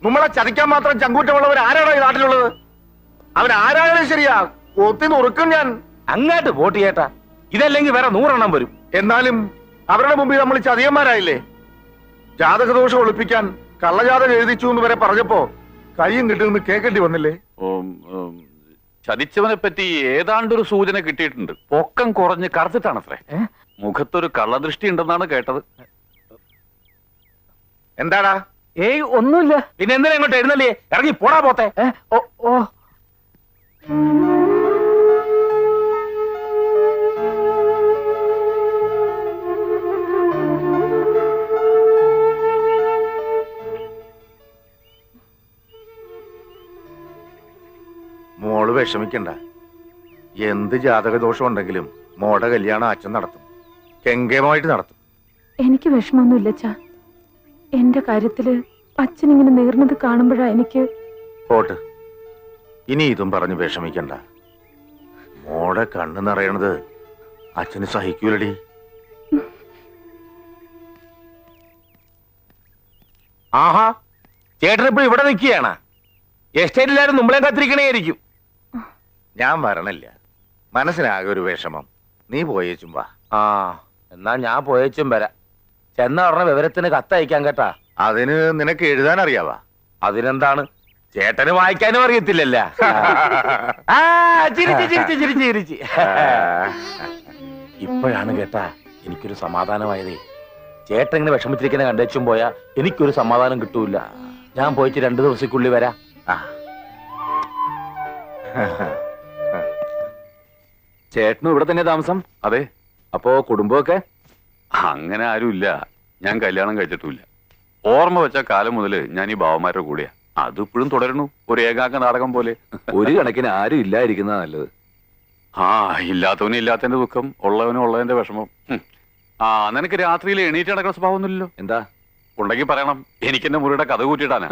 നമ്മളെ ചതിക്കാൻ മാത്രം ചങ്കൂറ്റമുള്ളവർ ആരാണോ ഈ നാട്ടിലുള്ളത്? അവരാരായാലും ശരിയാ, ഒത്തി നുറുക്കും ഞാൻ. അങ്ങോട്ട് വോട്ട് ചെയ്യട്ടാ, ഇതല്ലെങ്കിൽ വേറെ 100 എണ്ണം വരും. എന്നാലും അവരുടെ മുമ്പിൽ നമ്മൾ ചതിയന്മാരായില്ലേ? ജാതകദോഷം ഒളിപ്പിക്കാൻ കള്ളജാതകം എഴുതിച്ചു എന്ന് വരെ പറഞ്ഞപ്പോ കയ്യും കിട്ടുമെന്ന് കേൾക്കേണ്ടി വന്നില്ലേ? ചതിച്ചവനെ പറ്റി ഏതാണ്ടൊരു സൂചന കിട്ടിയിട്ടുണ്ട്. പൊക്കം കുറഞ്ഞ് കറുത്തിട്ടാണത്രേ. മുഖത്തൊരു കള്ളദൃഷ്ടി ഉണ്ടെന്നാണ് കേട്ടത്. എന്താടാ? ഏയ് ഒന്നുമില്ല. പിന്നെ എന്തിനാ ഇങ്ങോട്ട് എഴുന്നല്ലേ? ഇറങ്ങി പോടാ പോത്തെ. ഓ മോള് വിഷമിക്കണ്ട. എന്ത് ജാതകദോഷം ഉണ്ടെങ്കിലും മോടെ കല്യാണം അച്ഛൻ നടത്തും, കെങ്കേമായിട്ട് നടത്തും. എനിക്ക് വിഷമമൊന്നുമില്ല അച്ഛാ. എന്റെ കാര്യത്തില് അച്ഛൻ ഇങ്ങനെ നേർന്നത് കാണുമ്പോഴാ എനിക്ക്. പോട്ട്, ഇനി ഇതും പറഞ്ഞ് വിഷമിക്കണ്ട. മോടെ കണ്ണ് നിറയണത് അച്ഛന് സഹിക്കൂലടി. ആഹാ, ചേട്ടനിപ്പോ ഇവിടെ നിൽക്കുകയാണ്. എസ്റ്റേറ്റിലാരും നമ്മളെ കാത്തിരിക്കണേയിരിക്കും. ഞാൻ വരണില്ല, മനസ്സിനാകെ ഒരു വിഷമം. നീ പോയേച്ചും വാ. ആ, എന്നാ ഞാൻ പോയേച്ചും വരാം. ചെന്ന ഉടനെ വിവരത്തിന് കത്തയക്കാൻ കേട്ടാ. അതിന് നിനക്ക് എഴുതാൻ അറിയാവാ? അതിനെന്താണ്, ചേട്ടന് വായിക്കാനും അറിയത്തില്ലല്ല. ചിരിച്ച് ഇപ്പോഴാണ് കേട്ടാ എനിക്കൊരു സമാധാനമായതേ. ചേട്ടൻ ഇങ്ങനെ വിഷമിച്ചിരിക്കുന്ന കണ്ടേച്ചും പോയാ എനിക്കൊരു സമാധാനം കിട്ടൂല. ഞാൻ പോയിട്ട് 2 ദിവസക്കുള്ളിൽ വരാം. ചേട്ടനും ഇവിടെ തന്നെ താമസം? അതെ. അപ്പോ കുടുംബമൊക്കെ? അങ്ങനെ ആരുമില്ല. ഞാൻ കല്യാണം കഴിച്ചിട്ടില്ല. ഓർമ്മ വെച്ച കാലം മുതല് ഞാൻ ഈ ബാവന്മാരുടെ കൂടെയാ. അതിപ്പോഴും തുടരണു, ഒരു ഏകാംഗ നാടകം പോലെ. ഒരു കണക്കിന് ആരും ഇല്ലായിരിക്കുന്നതാ നല്ലത്. ഇല്ലാത്തവന് ഇല്ലാത്തതിന്റെ ദുഃഖം, ഉള്ളവനും ഉള്ളതിന്റെ വിഷമം. നിനക്ക് രാത്രിയിൽ എണീറ്റ് നടക്കുന്ന സ്വഭാവമൊന്നുമില്ലല്ലോ. എന്താ ഉണ്ടെങ്കിൽ പറയണം, എനിക്ക് എന്റെ മുറിയുടെ കഥ കൂട്ടിയിട്ടാണ്.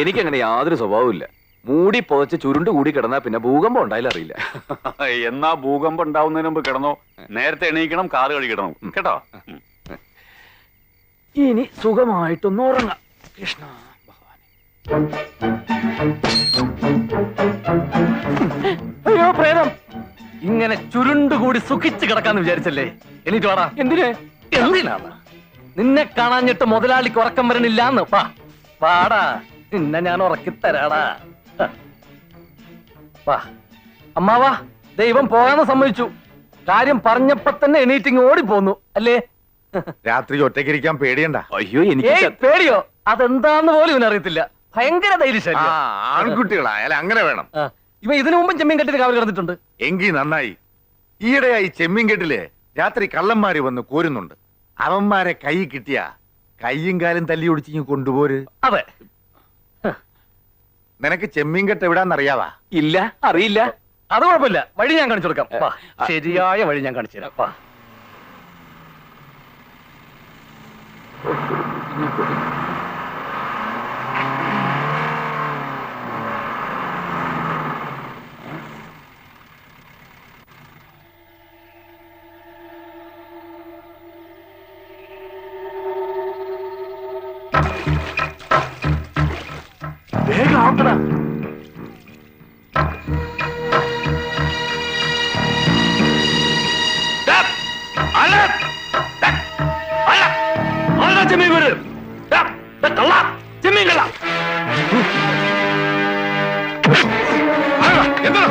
എനിക്കങ്ങനെ യാതൊരു സ്വഭാവവും ഇല്ല. മൂടി പുതച്ച് ചുരുണ്ട് കൂടി കിടന്നാ പിന്നെ ഭൂകമ്പം ഉണ്ടായാലും അറിയില്ല. എന്നാ ഭൂകമ്പം ഉണ്ടാവുന്നതിന് മുമ്പ് കിടന്നോ. നേരത്തെ എണീക്കണം, കാറ് കഴുകിടണം കേട്ടോ. ഇനി സുഖമായിട്ടൊന്ന് ഉറങ്ങാം. കൃഷ്ണ അയ്യോ പ്രേതം, ഇങ്ങനെ ചുരുണ്ടുകൂടി സുഖിച്ച് കിടക്കാന്ന് വിചാരിച്ചല്ലേ? എനിക്ക് വാടാ. എന്തിനാണ് നിന്നെ കാണാഞ്ഞിട്ട് മുതലാളിക്ക് ഉറക്കം വരണില്ലാന്ന്? പാടാ, നിന്നെ ഞാൻ ഉറക്കിത്തരാടാ. വാ അമ്മാവാ, ദൈവം പോകാന്ന് സമ്മതിച്ചു. കാര്യം പറഞ്ഞപ്പോ തന്നെ എണീറ്റിങ് ഓടിപ്പോന്നു അല്ലേ? രാത്രി ഒറ്റയ്ക്കിരിക്കാൻ പേടിയണ്ട. അയ്യോ, എനിക്ക് പേടിയോ? അതെന്താന്ന് പോലും ഇവനറിയത്തില്ല. ഭയങ്കര ധൈര്യശാലി. ആൺകുട്ടികളായാലും അങ്ങനെ വേണം. ഇവ ഇതിനു മുമ്പും ചെമ്മീൻ കെട്ടിന് കാവൽ കിടന്നിട്ടുണ്ട്. എങ്കി നന്നായി. ഈയിടെയായി ചെമ്മീൻ കെട്ടില് രാത്രി കള്ളന്മാര് വന്ന് കോരുന്നുണ്ട്. അവന്മാരെ കൈ കിട്ടിയ കയ്യും കാലും തല്ലി ഒടിച്ചിങ്ങ് കൊണ്ടുപോര്. അതെ. നിനക്ക് ചെമ്മീൻ കെട്ട് എവിടാന്നറിയാവാ? ഇല്ല, അറിയില്ല. അത് കുഴപ്പമില്ല, വഴി ഞാൻ കാണിച്ചു കൊടുക്കാം. ശരിയായ വഴി ഞാൻ കാണിച്ചു തരാം. വേഗം ആവട്ടടാ. ചെമ്മീൻ വീട്, ചെമ്മീൻ കള്ള. എന്താ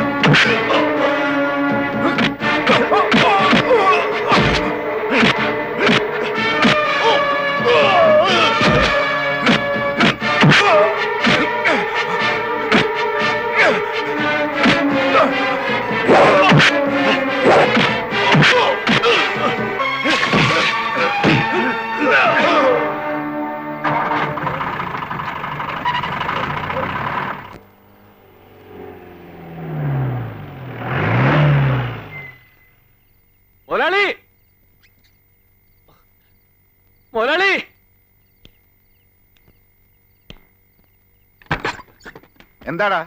മുതലാളി? മുതലാളി, എന്താടാ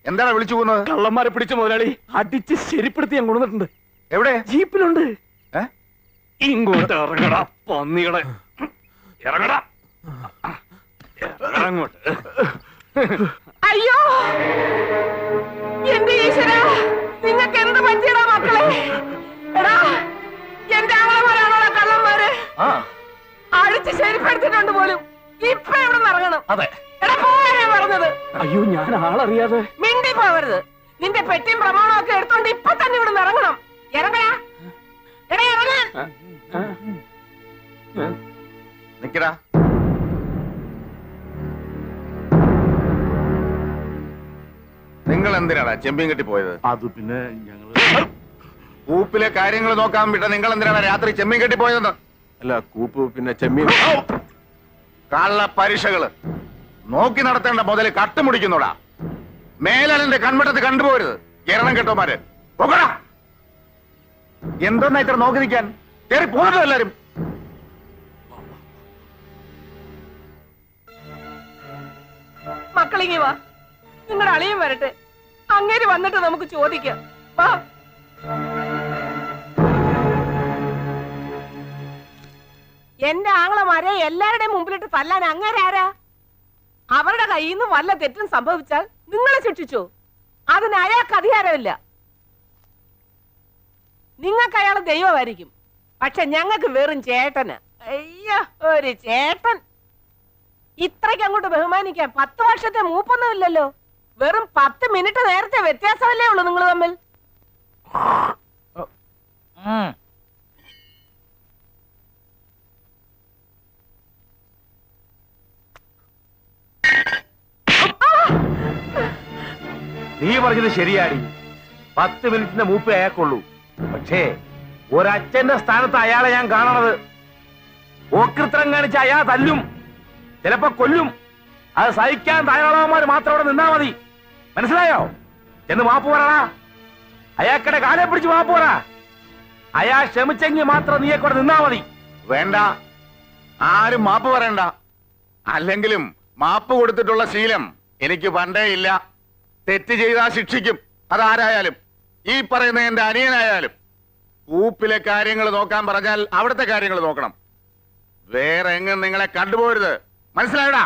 എന്താടാ വിളിച്ചു പോകുന്നത്? കള്ളന്മാരെ പിടിച്ചു മുതലാളി. അടിച്ച് ശരിപ്പെടുത്തി ഞാൻ കൊണ്ടുവന്നിട്ടുണ്ട്. എവിടെ? ജീപ്പിലുണ്ട്. ഇങ്ങോട്ട് ഇറങ്ങടാ പന്നികളെ, ഇറങ്ങടാ. മാറങ്ങോട്ട്. അയ്യോ എന്റെ ഈശ്വര, നിങ്ങൾക്ക് എന്ത് പറ്റിയടാ മക്കളെ? എടാ, എന്റെ ആളമാരാണോ കള്ളന്മാര്? അഴിച്ച് ശരിപ്പെടുത്തിട്ടുണ്ട് പോലും. ഇപ്പൊ എവിടെ ഇറങ്ങണം? അതെ. എടാ പോയാ പറഞ്ഞത്. അയ്യോ, ഞാൻ ആളറിയാതെ. മിണ്ടി പോവരുത്. നിന്റെ പെട്ടിയും പ്രമാണവും ഒക്കെ എടുത്തോണ്ട് ഇപ്പൊ തന്നെ ഇവിടെ ഇറങ്ങണം. ഇറങ്ങടാ. എടാ ഇറങ്ങാൻ. നിക്കടാ. നിങ്ങൾ എന്തിനാടാ ചെമ്പിയും കെട്ടി പോയത്? അത് പിന്നെ ഞങ്ങള് കൂപ്പിലെ കാര്യങ്ങൾ നോക്കാൻ വിട്ട നിങ്ങൾ എന്തിനാണ് രാത്രി ചെമ്മീൻ കെട്ടി പോയതെന്ന്? അല്ല, കൂപ്പ് പിന്നെ ചെമ്മീൻ. കള്ള പരീക്ഷകള് നോക്കി നടത്തേണ്ട മുതല് കട്ടുമുടിക്കുന്നോടാ. മേലന്റെ കൺവട്ടത്ത് കണ്ടുപോരുത്. എരണം കെട്ടോമാര് പോകടാ. എന്തോന്നാ ഇത്ര നോക്കി നിൽക്കാൻ? കയറി പോകരുത് എല്ലാരും. മക്കളിങ്ങി വാ, നിങ്ങളുടെ അളിയും വരട്ടെ. അങ്ങേര് വന്നിട്ട് നമുക്ക് ചോദിക്കാം. വാ. എന്റെ ആങ്ങളമാരെ എല്ലാവരുടെയും മുമ്പിലിട്ട് തല്ലാൻ അങ്ങേരാരാ? അവരുടെ കയ്യിൽ നിന്ന് വല്ല തെറ്റും സംഭവിച്ചാൽ നിങ്ങളെ ശിക്ഷിച്ചു. അതിന് അയാൾക്ക് അധികാരമില്ല. നിങ്ങൾക്ക് അയാൾ ദൈവമായിരിക്കും, പക്ഷെ ഞങ്ങൾക്ക് വെറും ചേട്ടന്. അയ്യോ, ഒരു ചേട്ടൻ. ഇത്രയ്ക്ക് അങ്ങോട്ട് ബഹുമാനിക്കാൻ 10 വർഷത്തെ മൂപ്പൊന്നും ഇല്ലല്ലോ. വെറും 10 മിനിറ്റ് നേരത്തെ വ്യത്യാസമല്ലേ ഉള്ളൂ നിങ്ങൾ തമ്മിൽ. നീ പറഞ്ഞത് ശരിയാടി. 10 മിനിറ്റിന്റെ മൂപ്പേ അയാൾക്കുള്ളൂ. പക്ഷേ ഒരച്ഛന്റെ സ്ഥാനത്ത് അയാളെ ഞാൻ കാണണത്. ഓക്രിത്രം കാണിച്ച അയാൾ തല്ലും, ചിലപ്പോ കൊല്ലും. അത് സഹിക്കാൻ തയ്യാറാവന്മാര് മാത്രം അവിടെ നിന്നാ മതി. മനസ്സിലായോ? എന്ന് മാപ്പ് പറടാ. അയാൾക്കടെ കാലെ പിടിച്ച് മാപ്പ് പറ. അയാൾ ക്ഷമിച്ചെങ്കിൽ മാത്രം നീയെ കൂടെ നിന്നാ മതി. വേണ്ട, ആരും മാപ്പ് പറയണ്ട. അല്ലെങ്കിലും മാപ്പ് കൊടുത്തിട്ടുള്ള ശീലം എനിക്ക് പണ്ടേ ഇല്ല. തെറ്റ് ചെയ്താൽ ശിക്ഷിക്കും, അതാരായാലും. ഈ പറയുന്ന എന്റെ അനിയനായാലും. കൂപ്പിലെ കാര്യങ്ങൾ നോക്കാൻ പറഞ്ഞാൽ അവിടുത്തെ കാര്യങ്ങൾ നോക്കണം. വേറെ എങ്ങും നിങ്ങളെ കണ്ടുപോരുത്. മനസ്സിലായടാ?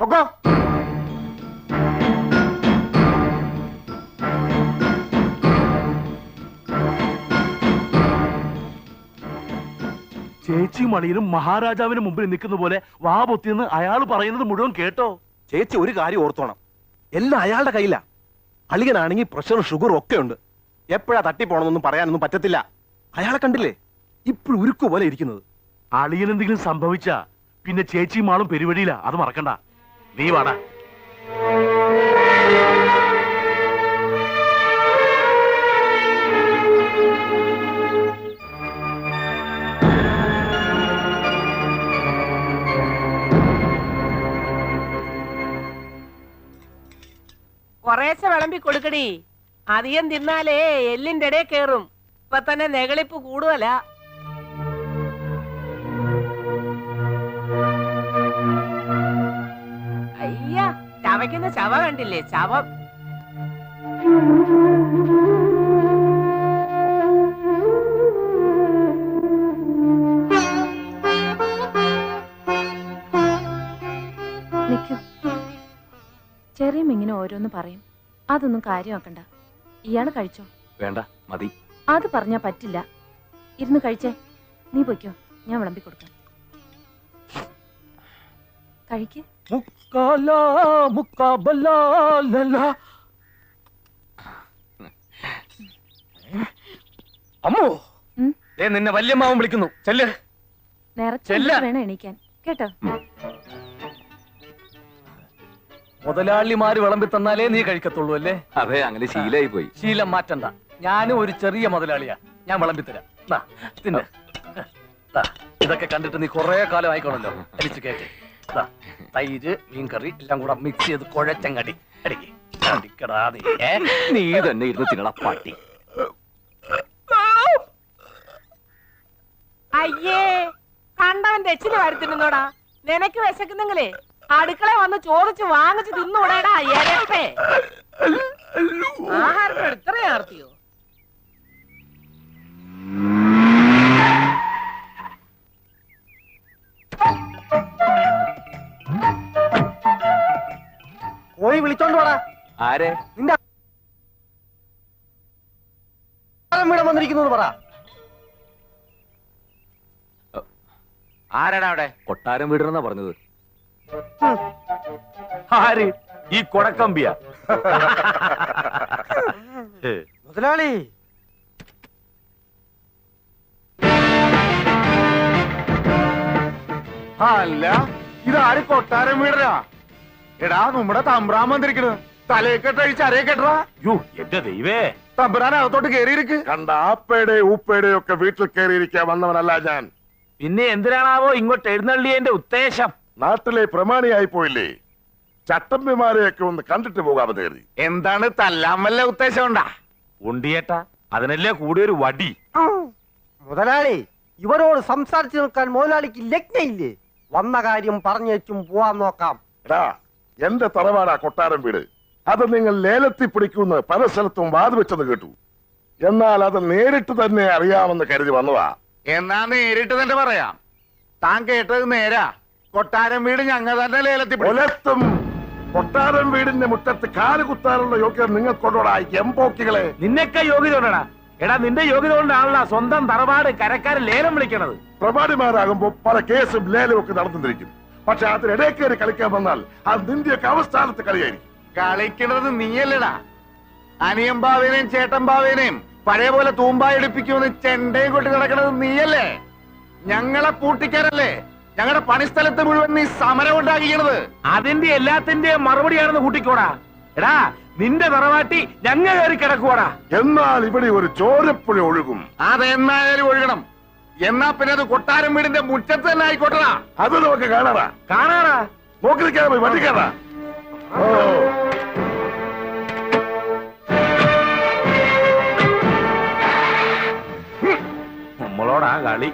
പൊക്കോ. ചേച്ചിയും അളിയനും മഹാരാജാവിന് മുമ്പിൽ നിൽക്കുന്ന പോലെ വാ പൊത്തിയെന്ന് അയാൾ പറയുന്നത് മുഴുവൻ കേട്ടോ? ചേച്ചി ഒരു കാര്യം ഓർത്തോണം, എല്ലാം അയാളുടെ കയ്യില. അളിയനാണെങ്കിൽ പ്രഷറും ഷുഗറും ഒക്കെ ഉണ്ട്. എപ്പോഴാ തട്ടിപ്പോണമെന്നൊന്നും പറയാനൊന്നും പറ്റത്തില്ല. അയാളെ കണ്ടില്ലേ, ഇപ്പോഴും ഉരുക്കു പോലെ ഇരിക്കുന്നത്. അളിയൻ എന്തെങ്കിലും സംഭവിച്ചാ പിന്നെ ചേച്ചിയും ആളും പെരുവഴിയില്ല. അത് മറക്കണ്ട. നീ വാടാ. കുറേശ്ശെ വിളമ്പി കൊടുക്കടി. അധികം തിന്നാലേ എല്ലിന്റെ ഇടയിൽ കേറും. ഇപ്പൊ തന്നെ നെകളിപ്പ് കൂടുതല. അയ്യ, ചവയ്ക്കുന്ന ചവ കണ്ടില്ലേ? ചവം. ചെറിയ ഇങ്ങനെ ഓരോന്ന് പറയും. അതൊന്നും കാര്യമാക്കണ്ട. ഇയാള് കഴിച്ചോ? വേണ്ട, മതി. അത് പറഞ്ഞാ പറ്റില്ല. ഇരുന്ന് കഴിച്ചേ. നീ പൊയ്ക്കോ, ഞാൻ വിളമ്പി കൊടുക്കാം. കഴിക്ക്. അമ്മോ, നിന്നെ വല്യമ്മാവൻ വിളിക്കുന്നു. ചെല്ല്. നേരത്തെ വേണം എണീക്കാൻ കേട്ടോ. മുതലാളിമാര് വിളമ്പി തന്നാലേ നീ കഴിക്കത്തുള്ളൂ അല്ലേ? അതെ, അങ്ങനെ ശീലായി പോയി. ശീലം മാറ്റണ്ട. ഞാനും ഒരു ചെറിയ മുതലാളിയാ. ഞാൻ വിളമ്പി തരാം. തിന്നെ. ഇതൊക്കെ കണ്ടിട്ട് നീ കുറെ കാലം ആയിക്കോണല്ലോ. അടിച്ചു കേട്ട് തൈര്, മീൻകറി എല്ലാം കൂടെ മിക്സ് ചെയ്ത് കുഴച്ചങ്ങടി അടിക്കടാ. നീ തന്നെ ഇരുന്ന് തിന്നട പാട്ടി. അയ്യേ, കണ്ടവൻ രച്ചിന് വരുത്തിരുന്നോടാ. നിനക്ക് വിശക്കുന്നെങ്കിലേ അടുക്കള വന്ന് ചോദിച്ച് വാങ്ങിച്ച് തിന്നൂടാടാ. എരപ്പേ, ആഹാരത്തിന് ഇത്രയും ആർത്തിയോ? പോയി വിളിച്ചോണ്ട് പോടാ. ആരെ? നിന്റെ വീട് വന്നിരിക്കുന്നു പറ. ആരാടാ അവിടെ? കൊട്ടാരം വീടണെന്നാ പറഞ്ഞത്. ആര്? ഈ കൊടക്കമ്പിയ? മുതലാളി, അല്ല ഇതാര് കൊട്ടാരം വീടരാ? എടാ നമ്മുടെ തമ്പ്രാൻ വന്നിരിക്കണ്. തലയെക്കെട്ടഴിച്ച് അരയെക്കെട്ടാ. യോ എന്റെ ദൈവേ, തമ്പ്രാൻ അകത്തോട്ട് കേറിയിരിക്ക്. കണ്ട ആപ്പയുടെ ഊപ്പയുടെ ഒക്കെ വീട്ടിൽ കയറിയിരിക്കാൻ വന്നവനല്ല ഞാൻ. പിന്നെ എന്തിനാണാവോ ഇങ്ങോട്ട് എഴുന്നള്ളിയതിന്റെ ഉദ്ദേശം? നാട്ടിലെ പ്രമാണിയായി പോയില്ലേ, ചട്ടമ്പിമാരെയൊക്കെ ഒന്ന് കണ്ടിട്ട് പോകാമെന്ന് കരുതി. എന്താണ് തല്ലാൻ വല്ല ഉദ്ദേശം ഉണ്ടാ? ഉണ്ടിയേട്ടാ, അതിനല്ലേ കൂടിയൊരു വടി. മുതലാളി, ഇവരോട് സംസാരിച്ചു നിൽക്കാൻ മുതലാളിക്ക് ലഗ്നയില്ലേ? വന്ന കാര്യം പറഞ്ഞേച്ചും പോവാൻ നോക്കാം. എടാ, എന്റെ തറവാടാ കൊട്ടാരം വീട്. അത് നിങ്ങൾ ലേലത്തിൽ പിടിക്കുമെന്ന് പല സ്ഥലത്തും വാതുവെച്ചെന്ന് കേട്ടു. എന്നാൽ അത് നേരിട്ട് തന്നെ അറിയാമെന്ന് കരുതി വന്നതാ. എന്നാ നേരിട്ട് തന്നെ പറയാം. താൻ കേട്ടത് നേരാ. കൊട്ടാരം വീട് ഞങ്ങൾ തന്നെ ലേലത്തിൽ പിടിക്കും. ഒലത്തും കൊട്ടാരം വീടിന്റെ മുറ്റത്ത് കാല് കുത്താനുള്ള യോഗ്യത നിങ്ങൾക്കൊണ്ടോടാ എംപോക്കികളെ. നിന്നൊക്കെ യോഗ്യത കൊണ്ടാ? എടാ, നിന്റെ യോഗ്യത കൊണ്ടാണല്ലോ സ്വന്തം തറവാട് കരക്കാരൻ ലേലം വിളിക്കണത്. പ്രമാണിമാരാകുമ്പോ പല കേസും ലേലവും ഒക്കെ നടന്നിരിക്കും. പക്ഷെ അതിനിടയിൽ കയറി കളിക്കാൻ വന്നാൽ അത് നിന്റെയൊക്കെ അവസ്ഥാനത്ത് കളിയായിരിക്കും. കളിക്കണത് നീയല്ലടാ. അനിയമ്പാവേനെയും ചേട്ടമ്പാവേനെയും പഴയ പോലെ തൂമ്പായെടുപ്പിക്കുമെന്ന് ചെണ്ടയും കൊട്ടി നടക്കണത് നീയല്ലേ? ഞങ്ങളെ പൂട്ടിക്കാരല്ലേ? ഞങ്ങളുടെ പണിസ്ഥലത്ത് മുഴുവൻ നീ സമരം ഉണ്ടാക്കിക്കണത്. അതിന്റെ എല്ലാത്തിന്റെയും മറുപടിയാണെന്ന് കൂട്ടിക്കോടാ. എടാ, നിന്റെ തറവാട്ടി ഞങ്ങ കയറി കിടക്കുവാടാ. എന്നാൽ ഇവിടെ ഒരു ചോരപ്പുഴ ഒഴുകും. അതെന്നായാലും ഒഴുകണം. എന്നാ പിന്നെ അത് കൊട്ടാരം വീടിന്റെ മുറ്റത്ത് തന്നെ ആയിക്കോട്ടടാ. അത് നമുക്ക് കാണാറാ. കാണാറാ? നോക്കി നിൽക്കാതെ പോയി വണ്ടിക്കാറാ. ഓ, നമ്മളോടാ കളി.